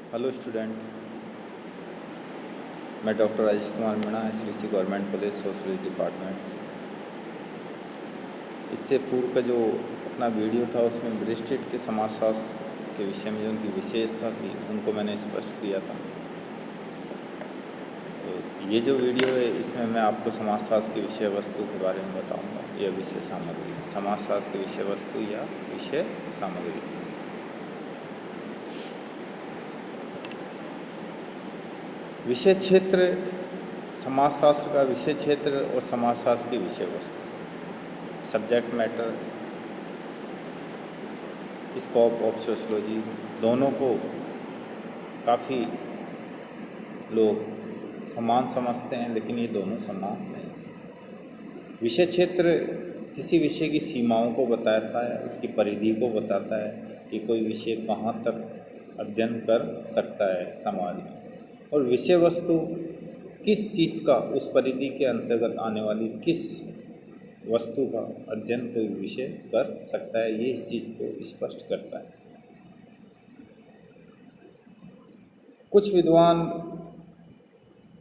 Hello student, मैं doctor Rajesh Kumar Meena, SVC government college sociology department से। इससे पूर्व का जो अपना वीडियो था उसमें ब्रेस्टेड के समाजशास्त्र के विषय में जो उनकी विशेषता थी उनको मैंने स्पष्ट किया था। तो ये जो वीडियो है इसमें मैं आपको समाजशास्त्र की विषय वस्तु के बारे में बताऊंगा। यह विषय सामग्री, समाजशास्त्र की विषय वस्तु या विषय सामग्री। विषय क्षेत्र, समाजशास्त्र का विषय क्षेत्र और समाजशास्त्र की विषय वस्तु, subject matter, scope of sociology, दोनों को काफ़ी लोग समान समझते हैं, लेकिन ये दोनों समान नहीं। विषय क्षेत्र किसी विषय की सीमाओं को बताता है, उसकी परिधि को बताता है कि कोई विषय कहाँ तक अध्ययन कर सकता है समाज में, और विषय वस्तु किस चीज़ का उस परिधि के अंतर्गत आने वाली किस वस्तु का अध्ययन कोई विषय कर सकता है, ये इस चीज़ को स्पष्ट करता है। कुछ विद्वान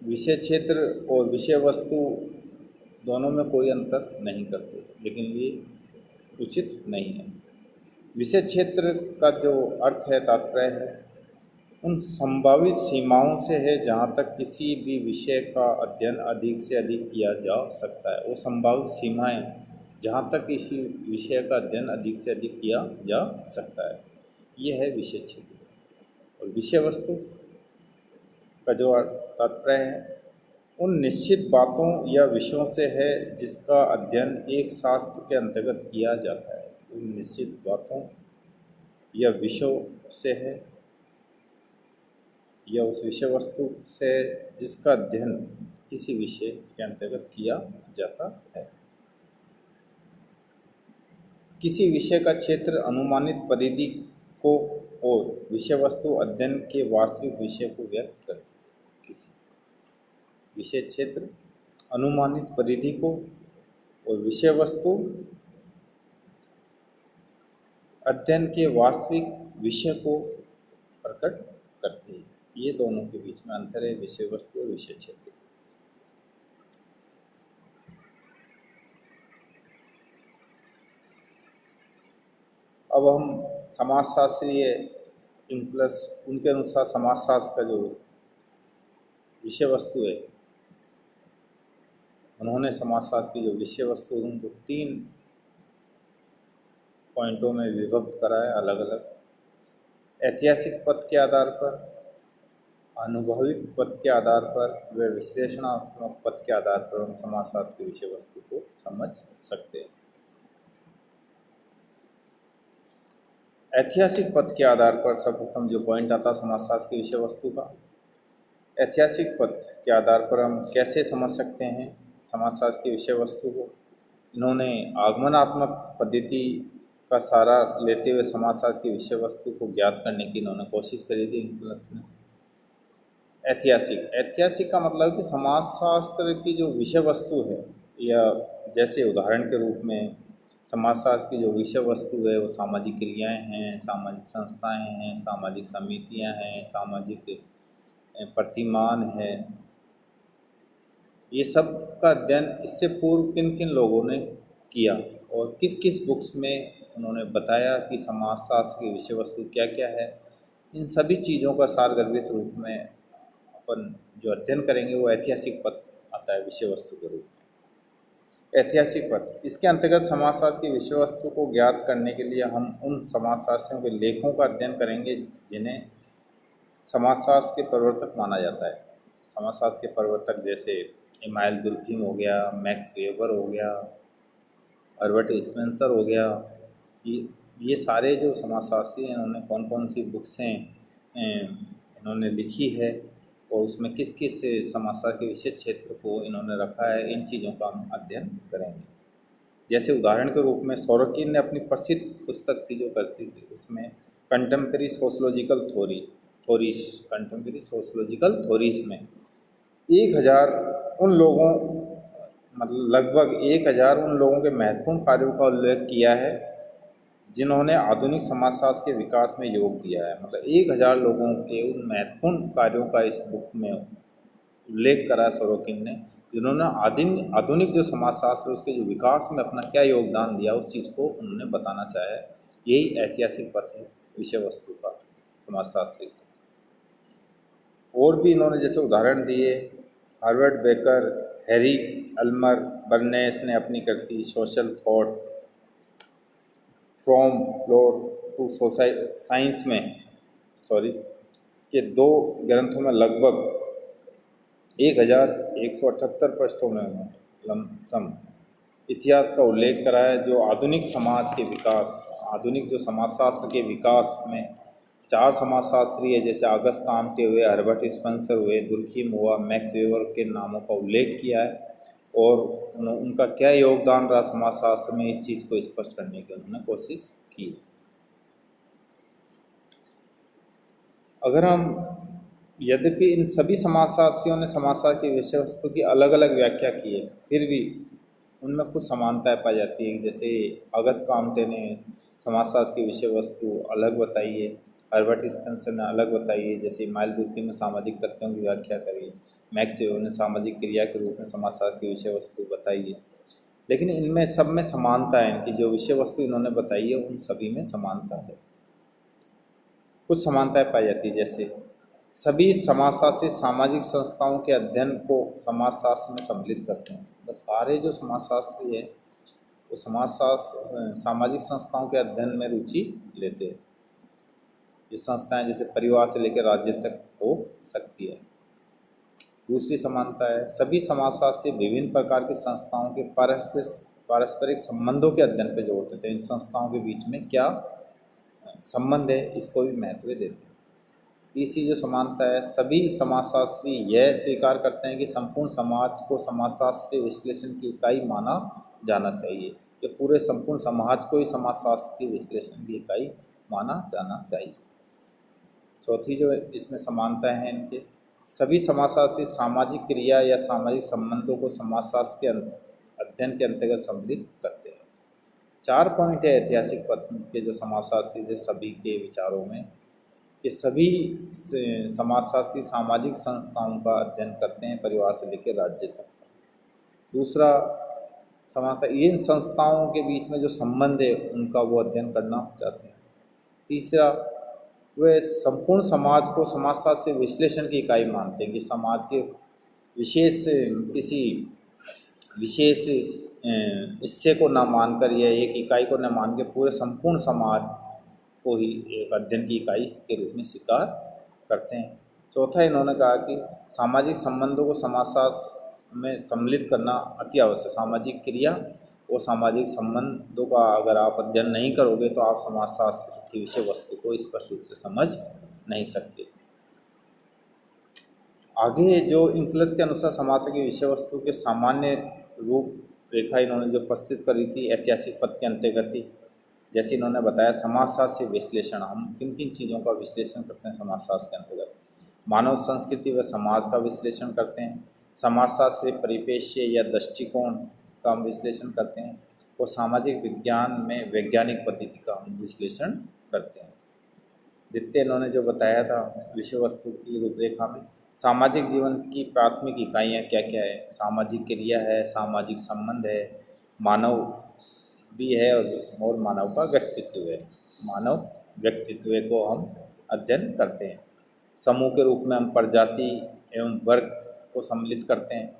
विषय क्षेत्र और विषय वस्तु दोनों में कोई अंतर नहीं करते, लेकिन ये उचित नहीं है। विषय क्षेत्र का जो अर्थ है, तात्पर्य है, उन संभावित सीमाओं से है जहाँ तक किसी भी विषय का अध्ययन अधिक से अधिक किया जा सकता है। वो संभावित सीमाएं जहाँ तक किसी विषय का अध्ययन अधिक से अधिक किया जा सकता है, ये है विषय क्षेत्र। और विषय वस्तु का जो तात्पर्य है, उन निश्चित बातों या विषयों से है जिसका अध्ययन एक शास्त्र के अंतर्गत किया जाता है। उन निश्चित बातों या विषयों से है या उस विषय वस्तु से जिसका अध्ययन किसी विषय के अंतर्गत किया जाता है। किसी विषय का क्षेत्र अनुमानित परिधि को और विषय वस्तु अध्ययन के वास्तविक विषय को व्यक्त करती है। किसी विषय क्षेत्र अनुमानित परिधि को और विषय वस्तु अध्ययन के वास्तविक विषय को प्रकट करती है। ये दोनों के बीच में अंतर है, विषय वस्तु और विषय क्षेत्र। अब हम समाजशास्त्रीय इंप्लस उनके अनुसार समाजशास्त्र का जो विषय वस्तु है, उन्होंने समाजशास्त्र की जो विषय वस्तु उनको 3 पॉइंटों में विभक्त करा है, अलग अलग। ऐतिहासिक पथ के आधार पर, अनुभविक पथ के आधार पर व विश्लेषणात्मक पथ के आधार पर हम समाजशास्त्र की विषय वस्तु को समझ सकते हैं। ऐतिहासिक पथ के आधार पर सर्वप्रथम जो पॉइंट आता समाजशास्त्र की विषय वस्तु का, ऐतिहासिक पथ के आधार पर हम कैसे समझ सकते हैं समाजशास्त्र की विषय वस्तु को। इन्होंने आगमनात्मक पद्धति का सहारा लेते हुए समाजशास्त्र की विषय वस्तु को ज्ञात करने की इन्होंने कोशिश करी थी इंप्लस ने। ऐतिहासिक का मतलब कि समाजशास्त्र की जो विषय वस्तु है, या जैसे उदाहरण के रूप में समाजशास्त्र की जो विषय वस्तु है वो सामाजिक क्रियाएं हैं, सामाजिक संस्थाएं हैं, सामाजिक समितियां हैं, सामाजिक प्रतिमान है। ये सब का अध्ययन इससे पूर्व किन किन लोगों ने किया और किस किस बुक्स में उन्होंने बताया कि समाजशास्त्र की विषय वस्तु क्या क्या है, इन सभी चीज़ों का सारगर्भित रूप में अपन जो अध्ययन करेंगे वो ऐतिहासिक पथ आता है विषय वस्तु के रूप में। ऐतिहासिक पथ, इसके अंतर्गत समाजशास्त्र की विषय वस्तु को ज्ञात करने के लिए हम उन समाजशास्त्रियों के लेखों का अध्ययन करेंगे जिन्हें समाजशास्त्र के प्रवर्तक माना जाता है। समाजशास्त्र के प्रवर्तक जैसे इमानुएल दुर्खिम हो गया, मैक्स वेबर हो गया, हर्बर्ट स्पेंसर हो गया। ये सारे जो समाजशास्त्री हैं, इन्होंने कौन कौन सी बुक्सें इन्होंने लिखी है और उसमें किस किस समाजशास्त्र के विषय क्षेत्र को इन्होंने रखा है, इन चीज़ों का हम अध्ययन करेंगे। जैसे उदाहरण के रूप में सोरोकिन ने अपनी प्रसिद्ध पुस्तक थी जो करती थी, उसमें कंटेम्प्रेरी सोशलॉजिकल थोरीज, कंटेम्प्रेरी सोशलॉजिकल थोरीज में 1000 उन लोगों, मतलब लगभग 1000 उन लोगों के महत्वपूर्ण कार्यों का उल्लेख किया है जिन्होंने आधुनिक समाजशास्त्र के विकास में योग दिया है। मतलब 1000 लोगों के उन महत्वपूर्ण कार्यों का इस बुक में उल्लेख करा है सोरोकिन ने, जिन्होंने आधुनिक जो समाजशास्त्र है उसके जो विकास में अपना क्या योगदान दिया उस चीज़ को उन्होंने बताना चाहा है। यही ऐतिहासिक पथ है विषय वस्तु का समाजशास्त्री का। और भी इन्होंने जैसे उदाहरण दिए, Howard Becker, Harry Elmer Barnes ने अपनी कृति social thought from law to science में के 2 ग्रंथों में लगभग 1178 पृष्ठों में लमसम इतिहास का उल्लेख करा है, जो आधुनिक समाज के विकास, आधुनिक जो समाजशास्त्र के विकास में 4 समाजशास्त्री है, जैसे अगस्त काम्टे हुए, हर्बर्ट स्पेंसर हुए, दुर्खीम हुआ, मैक्स वेबर के नामों का उल्लेख किया है और उनका क्या योगदान रहा समाजशास्त्र में, इस चीज़ को स्पष्ट करने की उन्होंने कोशिश की। अगर हम यद्यपि इन सभी समाजशास्त्रियों ने समाजशास्त्र की विषय वस्तु की अलग अलग व्याख्या की है, फिर भी उनमें कुछ समानताएं पाई जाती है। जैसे अगस्त काम्टे ने समाजशास्त्र की विषय वस्तु अलग बताई है, हर्बर्ट स्पेंसर ने अलग बताई है, जैसे माइल दुर्खीम ने सामाजिक तथ्यों की व्याख्या करी है, मैक्स वेबर ने सामाजिक क्रिया के रूप में समाजशास्त्र की विषय वस्तु बताई है। लेकिन इनमें सब में समानता है, इनकी जो विषय वस्तु इन्होंने बताई है उन सभी में समानता है। कुछ समानताएं पाई जाती है, जैसे सभी समाजशास्त्री सामाजिक संस्थाओं के अध्ययन को समाजशास्त्र में सम्मिलित करते हैं। तो सारे जो समाजशास्त्री है वो सामाजिक संस्थाओं के अध्ययन में रुचि लेते हैं। ये संस्थाएं जैसे परिवार से लेकर राज्य तक हो सकती है। दूसरी समानता है, सभी समाजशास्त्री विभिन्न प्रकार की संस्थाओं के पारस्परिक संबंधों के अध्ययन पर जोर देते हैं। इन संस्थाओं के बीच में क्या संबंध है इसको भी महत्व देते हैं। तीसरी जो समानता है, सभी समाजशास्त्री यह स्वीकार करते हैं कि संपूर्ण समाज को समाजशास्त्रीय विश्लेषण की इकाई माना जाना चाहिए। कि पूरे संपूर्ण समाज को ही समाजशास्त्र की विश्लेषण की इकाई माना जाना चाहिए। चौथी जो इसमें समानता है इनके, सभी समाजशास्त्री सामाजिक क्रिया या सामाजिक संबंधों को समाजशास्त्र के अध्ययन के अंतर्गत सम्मिलित करते हैं। 4 पॉइंट है ऐतिहासिक पथ के जो समाजशास्त्री थे सभी के विचारों में, कि सभी समाजशास्त्री सामाजिक संस्थाओं का अध्ययन करते हैं परिवार से लेकर राज्य तक। दूसरा समानता, इन संस्थाओं के बीच में जो संबंध है उनका वो अध्ययन करना चाहते हैं। तीसरा, वे संपूर्ण समाज को समाजशास्त्र से विश्लेषण की इकाई मानते हैं, कि समाज के किसी विशेष हिस्से को ना मानकर या एक इकाई को न मान के पूरे संपूर्ण समाज को ही एक अध्ययन की इकाई के रूप में स्वीकार करते हैं। चौथा, इन्होंने कहा कि सामाजिक संबंधों को समाजशास्त्र में सम्मिलित करना अति आवश्यक। सामाजिक क्रिया और सामाजिक संबंधों का अगर आप अध्ययन नहीं करोगे तो आप समाजशास्त्र की विषय वस्तु को स्पष्ट रूप से समझ नहीं सकते। आगे जो इंक्लस के अनुसार समाज की विषय वस्तु के सामान्य रूपरेखा इन्होंने जो प्रस्तुत करी थी ऐतिहासिक पथ के अंतर्गत ही, जैसे इन्होंने बताया समाजशास्त्र से विश्लेषण, हम किन किन चीज़ों का विश्लेषण करते हैं समाजशास्त्र के अंतर्गत। मानव संस्कृति व समाज का विश्लेषण करते हैं, समाजशास्त्री परिपेक्ष्य या दृष्टिकोण का हम विश्लेषण करते हैं, और सामाजिक विज्ञान में वैज्ञानिक पद्धति का हम विश्लेषण करते हैं। द्वितीय इन्होंने जो बताया था विषय वस्तु की रूपरेखा में, सामाजिक जीवन की प्राथमिक इकाइयाँ क्या क्या है, सामाजिक क्रिया है, सामाजिक संबंध है, मानव भी है और मानव का व्यक्तित्व है। मानव व्यक्तित्व को हम अध्ययन करते हैं। समूह के रूप में हम प्रजाति एवं वर्ग को सम्मिलित करते हैं।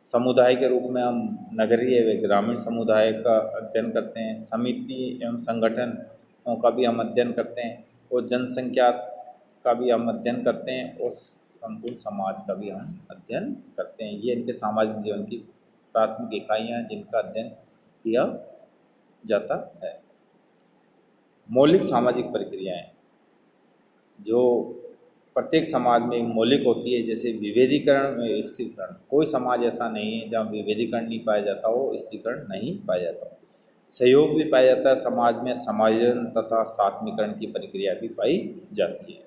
समुदाय के रूप में हम नगरीय व ग्रामीण समुदाय का अध्ययन करते हैं। समिति एवं संगठनों का भी हम अध्ययन करते हैं, और जनसंख्या का भी हम अध्ययन करते हैं, और संपूर्ण समाज का भी हम अध्ययन करते हैं। ये इनके सामाजिक जीवन की प्राथमिक इकाइयाँ हैं जिनका अध्ययन किया जाता है। मौलिक सामाजिक प्रक्रियाएं जो प्रत्येक समाज में एक मौलिक होती है, जैसे विभेदीकरण में स्थिरीकरण। कोई समाज ऐसा नहीं है जहाँ विभेदीकरण नहीं पाया जाता हो, स्थिरीकरण नहीं पाया जाता हो। सहयोग भी पाया जाता है समाज में, समायोजन तथा सात्मीकरण की प्रक्रिया भी पाई जाती है।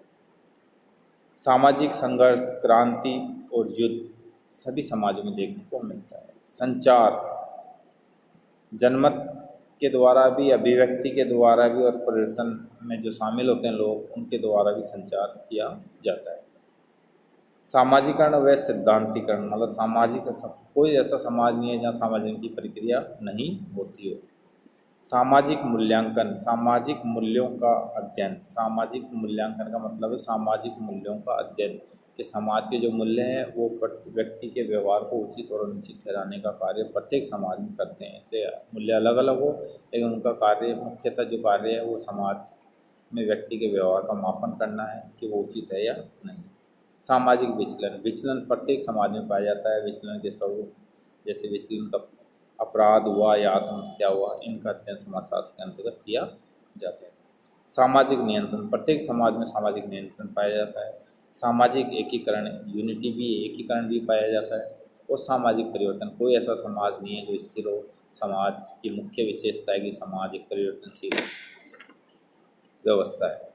सामाजिक संघर्ष, क्रांति और युद्ध सभी समाजों में देखने को मिलता है। संचार, जनमत के द्वारा भी, अभिव्यक्ति के द्वारा भी और परिवर्तन में जो शामिल होते हैं लोग, उनके द्वारा भी संचार किया जाता है। सामाजिकरण व सिद्धांतीकरण, मतलब कोई ऐसा समाज नहीं है जहाँ सामाजिक की प्रक्रिया नहीं होती हो। सामाजिक मूल्यांकन, सामाजिक मूल्यों का अध्ययन। सामाजिक मूल्यांकन का मतलब है सामाजिक मूल्यों का अध्ययन, कि समाज के जो मूल्य हैं वो व्यक्ति के व्यवहार को उचित और अनुचित ठहराने का कार्य प्रत्येक समाज में करते हैं। इससे मूल्य अलग अलग हो, लेकिन उनका कार्य, मुख्यतः जो कार्य है वो समाज में व्यक्ति के व्यवहार का मापन करना है कि वो उचित है या नहीं। सामाजिक विचलन, विचलन प्रत्येक समाज में पाया जाता है। विचलन के स्वरूप, जैसे विचलन का अपराध हुआ या आत्महत्या हुआ, इनका अध्ययन समाजशास्त्र के अंतर्गत किया जाता है। सामाजिक नियंत्रण, प्रत्येक समाज में सामाजिक नियंत्रण पाया जाता है। सामाजिक एकीकरण, यूनिटी भी, एकीकरण भी पाया जाता है। और सामाजिक परिवर्तन, कोई ऐसा समाज नहीं है जो स्थिर हो। समाज की मुख्य विशेषता है कि समाज एक परिवर्तनशील व्यवस्था है।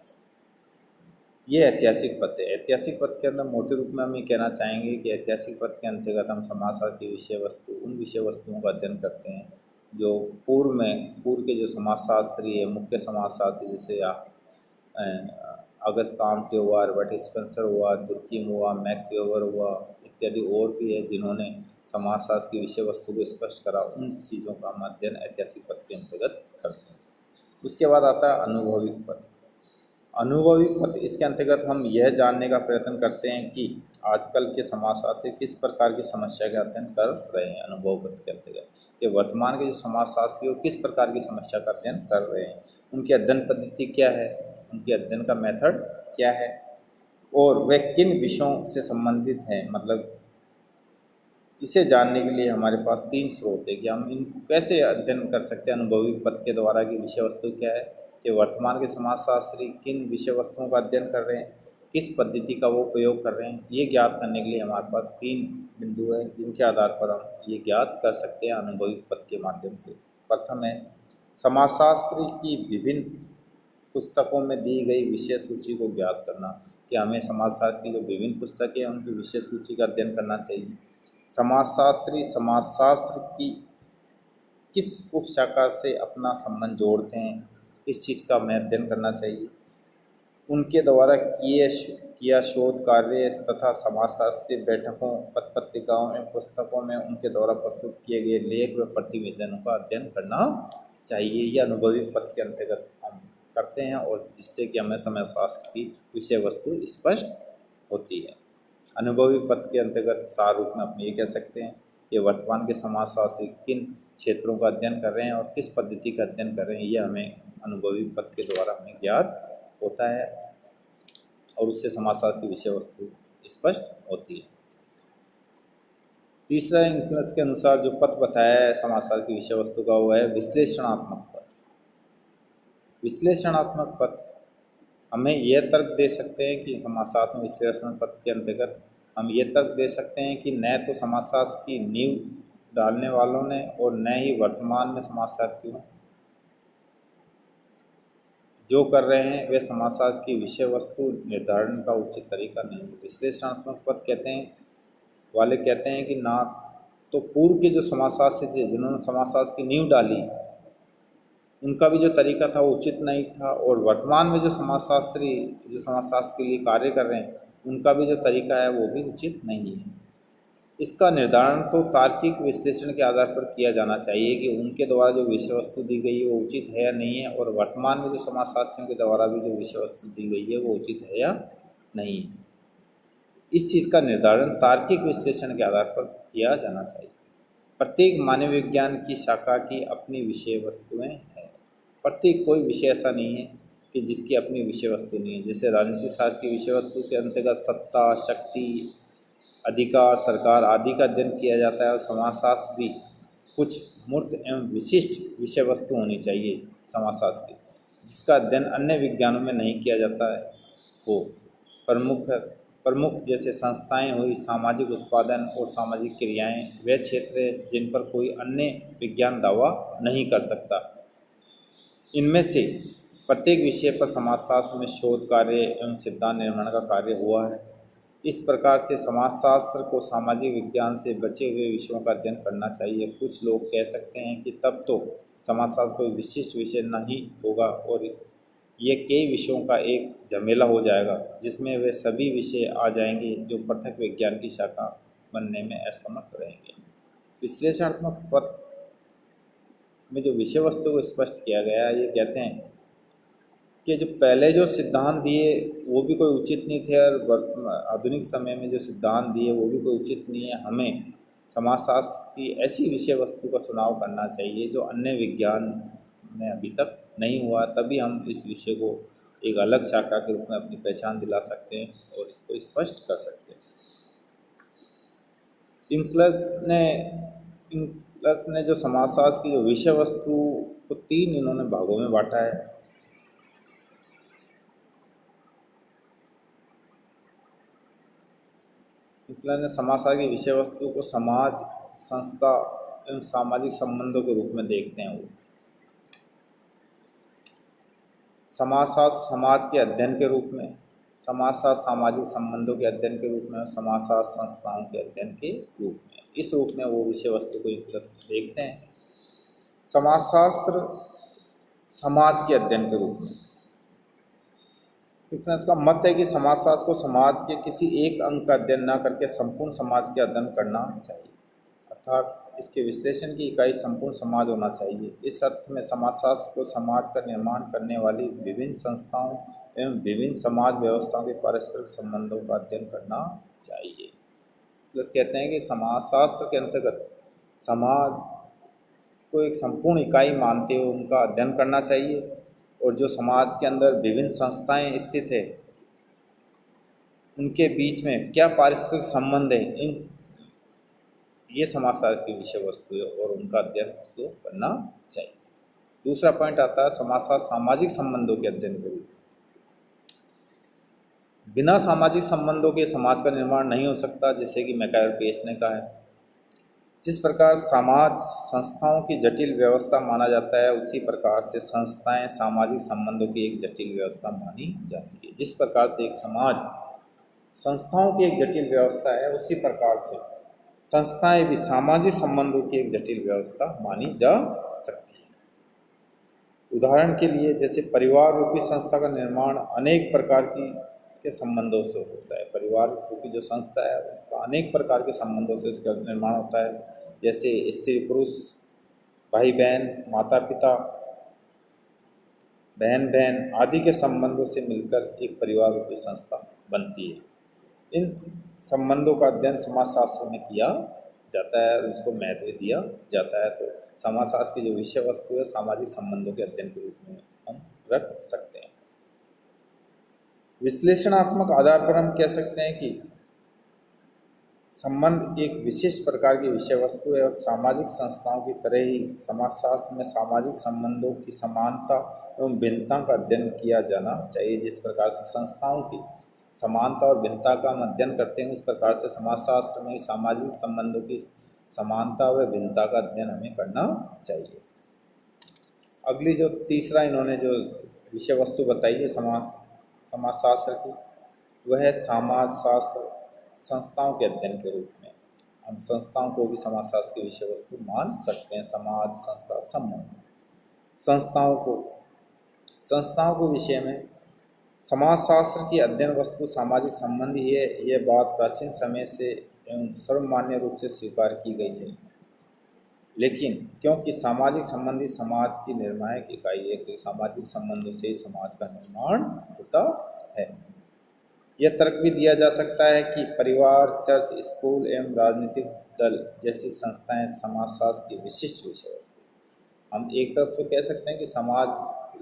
ये ऐतिहासिक पद है। ऐतिहासिक पद के अंदर मोटे रूप में हम ये कहना चाहेंगे कि ऐतिहासिक पद के अंतर्गत हम समाजशास्त्र की विषय वस्तु, उन विषय वस्तुओं का अध्ययन करते हैं जो पूर्व के जो समाजशास्त्री है, मुख्य समाजशास्त्री, जैसे अगस्त काम्टे हुआ, रॉबर्ट स्पेंसर हुआ, दुर्कीम हुआ, मैक्स वेबर हुआ इत्यादि और भी है जिन्होंने समाजशास्त्र की विषय वस्तु को स्पष्ट करा। उन चीज़ों का हम अध्ययन ऐतिहासिक पद के अंतर्गत करते हैं। उसके बाद आता है अनुभविक पद। अनुभवी पद, इसके अंतर्गत हम यह जानने का प्रयत्न करते हैं कि आजकल के समाजशास्त्री किस प्रकार की समस्या का अध्ययन कर रहे हैं। अनुभव पद के अंतर्गत कि वर्तमान के जो समाजशास्त्री वो किस प्रकार की समस्या का अध्ययन कर रहे हैं, उनकी अध्ययन पद्धति क्या है, उनके अध्ययन का मेथड क्या है, और वे किन विषयों से संबंधित हैं। मतलब इसे जानने के लिए हमारे पास 3 स्रोत है कि हम इन कैसे अध्ययन कर सकते हैं अनुभवी पद के द्वारा की विषय वस्तु क्या है, कि वर्तमान के समाजशास्त्री किन विषय वस्तुओं का अध्ययन कर रहे हैं, किस पद्धति का वो प्रयोग कर रहे हैं। ये ज्ञात करने के लिए हमारे पास 3 बिंदु हैं जिनके आधार पर हम ये ज्ञात कर सकते हैं अनुभवी पद के माध्यम से। प्रथम है समाजशास्त्र की विभिन्न पुस्तकों में दी गई विषय सूची को ज्ञात करना, कि हमें समाजशास्त्र की जो विभिन्न पुस्तकें हैं उनकी विषय सूची का अध्ययन करना चाहिए। समाजशास्त्री समाजशास्त्र की किस उपशाखा से अपना संबंध जोड़ते हैं, इस चीज़ का हमें अध्ययन करना चाहिए। उनके द्वारा किया शोध कार्य तथा समाजशास्त्रीय बैठकों, पत्र पत्रिकाओं एवं पुस्तकों में उनके द्वारा प्रस्तुत किए गए लेख व प्रतिवेदनों का अध्ययन करना चाहिए। यह अनुभवी पद के अंतर्गत हम करते हैं और जिससे कि हमें समाजशास्त्र की विषय वस्तु स्पष्ट होती है। अनुभवी पद के अंतर्गत सार रूप में हम ये कह सकते हैं कि वर्तमान के समाजशास्त्री किन क्षेत्रों का अध्ययन कर रहे हैं और किस पद्धति का अध्ययन कर रहे हैं, ये हमें अनुभवी पद के द्वारा हमें ज्ञात होता है और उससे समाजशास्त्र की विषय वस्तु स्पष्ट होती है। तीसरा इंग्लिश के अनुसार जो पद बताया है समाजशास्त्र की विषय वस्तु का, वो है विश्लेषणात्मक पद। विश्लेषणात्मक पद हमें यह तर्क दे सकते हैं कि समाजशास्त्र में विश्लेषण पद के अंतर्गत हम ये तर्क दे सकते हैं कि न तो समाजशास्त्र की नींव डालने वालों ने और न ही वर्तमान में समाजशास्त्रियों जो कर रहे हैं वे समाजशास्त्र की विषय वस्तु निर्धारण का उचित तरीका नहीं है। विश्लेषणात्मक पद कहते हैं कि ना तो पूर्व के जो समाजशास्त्री थे जिन्होंने समाजशास्त्र की नींव डाली, उनका भी जो तरीका था वो उचित नहीं था, और वर्तमान में जो समाजशास्त्र के लिए कार्य कर रहे हैं उनका भी जो तरीका है वो भी उचित नहीं है। इसका निर्धारण तो तार्किक विश्लेषण के आधार पर किया जाना चाहिए कि उनके द्वारा जो विषय वस्तु दी गई है वो उचित है या नहीं है, और वर्तमान में जो समाजशास्त्रियों के द्वारा भी जो विषय वस्तु दी गई है वो उचित है या नहीं है। इस चीज़ का निर्धारण तार्किक विश्लेषण के आधार पर किया जाना चाहिए। प्रत्येक मानव विज्ञान की शाखा की अपनी विषय वस्तुएं हैं। प्रत्येक कोई विषय ऐसा नहीं है कि जिसकी अपनी विषय वस्तु नहीं है। जैसे राजनीति शास्त्र की विषय वस्तु के अंतर्गत सत्ता, शक्ति, अधिकार, सरकार आदि का अध्ययन किया जाता है, और समाजशास्त्र भी कुछ मूर्त एवं विशिष्ट विषय वस्तु होनी चाहिए समाजशास्त्र की, जिसका अध्ययन अन्य विज्ञानों में नहीं किया जाता है। वो प्रमुख जैसे संस्थाएं हुई, सामाजिक उत्पादन और सामाजिक क्रियाएं, वे क्षेत्र हैं जिन पर कोई अन्य विज्ञान दावा नहीं कर सकता। इनमें से प्रत्येक विषय पर समाजशास्त्र में शोध कार्य एवं सिद्धांत निर्माण का कार्य हुआ है। इस प्रकार से समाजशास्त्र को सामाजिक विज्ञान से बचे हुए विषयों का अध्ययन करना चाहिए। कुछ लोग कह सकते हैं कि तब तो समाजशास्त्र कोई विशिष्ट विषय नहीं होगा और ये कई विषयों का एक झमेला हो जाएगा जिसमें वे सभी विषय आ जाएंगे जो पृथक विज्ञान की शाखा बनने में असमर्थ रहेंगे। विश्लेषणात्मक पद में जो विषय वस्तु को स्पष्ट किया गया है, ये कहते हैं कि जो पहले जो सिद्धांत दिए वो भी कोई उचित नहीं थे और आधुनिक समय में जो सिद्धांत दिए वो भी कोई उचित नहीं है। हमें समाजशास्त्र की ऐसी विषय वस्तु का चुनाव करना चाहिए जो अन्य विज्ञान में अभी तक नहीं हुआ, तभी हम इस विषय को एक अलग शाखा के रूप में अपनी पहचान दिला सकते हैं और इसको स्पष्ट कर सकते हैं। इंक्लस ने जो समाजशास्त्र की जो विषय वस्तु को तीन इन्होंने भागों में बांटा है। इंक्लस ने समाजशास्त्र की विषय वस्तु को समाज, संस्था एवं सामाजिक संबंधों के रूप में देखते हैं। वो समाजशास्त्र समाज के अध्ययन के रूप में, समाजशास्त्र सामाजिक संबंधों के अध्ययन के रूप में और समाजशास्त्र संस्थाओं के अध्ययन के रूप में, इस रूप में वो विषय वस्तु को इंक्लस देखते हैं। समाजशास्त्र समाज के अध्ययन के रूप में, इंक्लस का मत है कि समाजशास्त्र को समाज के किसी एक अंग का अध्ययन न करके संपूर्ण समाज के अध्ययन करना चाहिए, अर्थात इसके विश्लेषण की इकाई संपूर्ण समाज होना चाहिए। इस अर्थ में समाजशास्त्र को समाज का निर्माण करने वाली विभिन्न संस्थाओं एवं विभिन्न समाज व्यवस्थाओं के पारस्परिक संबंधों का अध्ययन करना चाहिए। प्लस कहते हैं कि समाजशास्त्र के अंतर्गत समाज को एक संपूर्ण इकाई मानते हुए उनका अध्ययन करना चाहिए और जो समाज के अंदर विभिन्न संस्थाएं स्थित है उनके बीच में क्या पारस्परिक संबंध है, इन ये समाजशास्त्र की विषय वस्तु है और उनका अध्ययन उसको करना चाहिए। दूसरा पॉइंट आता है समाजशास्त्र सामाजिक संबंधों के अध्ययन के रूप में। बिना सामाजिक संबंधों के समाज का निर्माण नहीं हो सकता, जैसे कि मैकायर पेस ने कहा है। जिस प्रकार समाज संस्थाओं की जटिल व्यवस्था माना जाता है, उसी प्रकार से संस्थाएं सामाजिक संबंधों की एक जटिल व्यवस्था मानी जाती है। जिस प्रकार से एक समाज संस्थाओं की एक जटिल व्यवस्था है, उसी प्रकार से संस्थाएं भी सामाजिक संबंधों की एक जटिल व्यवस्था मानी जा सकती है। उदाहरण के लिए जैसे परिवार रूपी संस्था का निर्माण अनेक प्रकार के संबंधों से होता है। परिवार रूपी जो संस्था है उसका अनेक प्रकार के संबंधों से इसका निर्माण होता है, जैसे स्त्री पुरुष, भाई बहन, माता पिता, बहन बहन आदि के संबंधों से मिलकर एक परिवार रूपी संस्था बनती है। इन संबंधों का अध्ययन समाजशास्त्र में किया जाता है और उसको महत्व दिया जाता है। तो समाजशास्त्र की जो विषय वस्तु है सामाजिक संबंधों के अध्ययन के रूप में हम रख सकते हैं। विश्लेषणात्मक आधार पर हम कह सकते हैं कि संबंध एक विशिष्ट प्रकार की विषय वस्तु है और सामाजिक संस्थाओं की तरह ही समाजशास्त्र में सामाजिक संबंधों की समानता एवं भिन्नता का अध्ययन किया जाना चाहिए। जिस प्रकार से संस्थाओं की समानता और भिन्नता का हम अध्ययन करते हैं, उस प्रकार से समाजशास्त्र में सामाजिक संबंधों की समानता व भिन्नता का अध्ययन हमें करना चाहिए। अगली जो तीसरा इन्होंने जो विषय वस्तु बताई है समाजशास्त्र की, वह है समाजशास्त्र संस्थाओं के अध्ययन के रूप में। हम संस्थाओं को भी समाजशास्त्र की विषय वस्तु मान सकते हैं। समाज, संस्था, संबंध, संस्थाओं को विषय में समाजशास्त्र की अध्ययन वस्तु सामाजिक संबंध ही है। यह बात प्राचीन समय से एवं सर्वमान्य रूप से स्वीकार की गई है। लेकिन क्योंकि सामाजिक संबंधी समाज की निर्णायक इकाई है कि सामाजिक संबंधों से ही समाज का निर्माण होता है। यह तर्क भी दिया जा सकता है कि परिवार, चर्च, स्कूल एवं राजनीतिक दल जैसी संस्थाएं समाजशास्त्र की विशिष्ट विषय वस्तु। हम एक तरफ तो कह सकते हैं कि समाज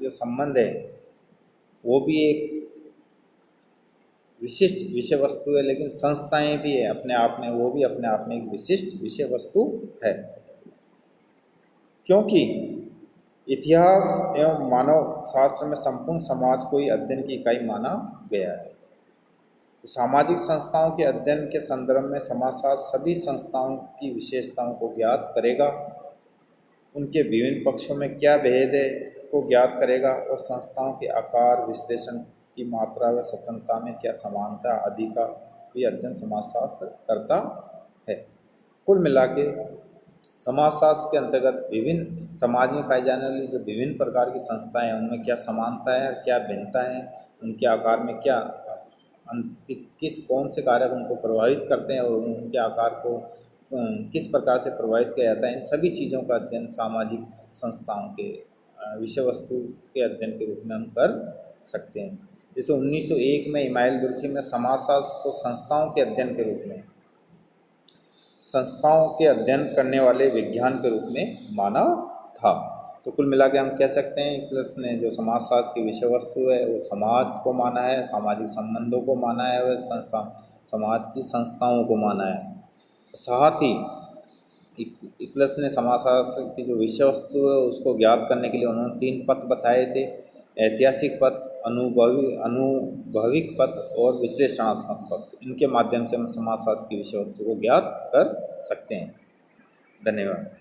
जो संबंध है वो भी एक विशिष्ट विषय वस्तु है, लेकिन संस्थाएं भी है अपने आप में, वो भी अपने आप में एक विशिष्ट विषय वस्तु है। क्योंकि इतिहास एवं मानव शास्त्र में संपूर्ण समाज को ही अध्ययन की इकाई माना गया है। तो सामाजिक संस्थाओं के अध्ययन के संदर्भ में समाजशास्त्र सभी संस्थाओं की विशेषताओं को ज्ञात करेगा, उनके विभिन्न पक्षों में क्या भेद है को ज्ञात करेगा और संस्थाओं के आकार, विश्लेषण की मात्रा व स्वतंत्रता में क्या समानता आदि का भी अध्ययन समाजशास्त्र करता है। कुल मिला के समाजशास्त्र के अंतर्गत विभिन्न समाज में पाई जाने वाली जो विभिन्न प्रकार की संस्थाएं हैं उनमें क्या समानता है और क्या भिन्नता है, उनके आकार में क्या किस किस कौन से कारक उनको प्रभावित करते हैं और उनके आकार को किस प्रकार से प्रभावित किया जाता है, इन सभी चीज़ों का अध्ययन सामाजिक संस्थाओं के विषय वस्तु के अध्ययन के रूप में हम कर सकते हैं। जैसे 1901 में इमाइल दुर्खी में समाजशास्त्र को संस्थाओं के अध्ययन करने वाले विज्ञान के रूप में माना था। तो कुल मिला के हम कह सकते हैं प्लस ने जो समाजशास्त्र की विषय वस्तु है वो समाज को माना है, सामाजिक संबंधों को माना है, वह समाज की संस्थाओं को माना है। साथ ही इक्लस ने समाजशास्त्र की जो विषय वस्तु है उसको ज्ञात करने के लिए उन्होंने 3 पथ बताए थे: ऐतिहासिक पथ, अनुभविक पथ और विश्लेषणात्मक पथ। इनके माध्यम से हम समाजशास्त्र की विषय वस्तु को ज्ञात कर सकते हैं। धन्यवाद।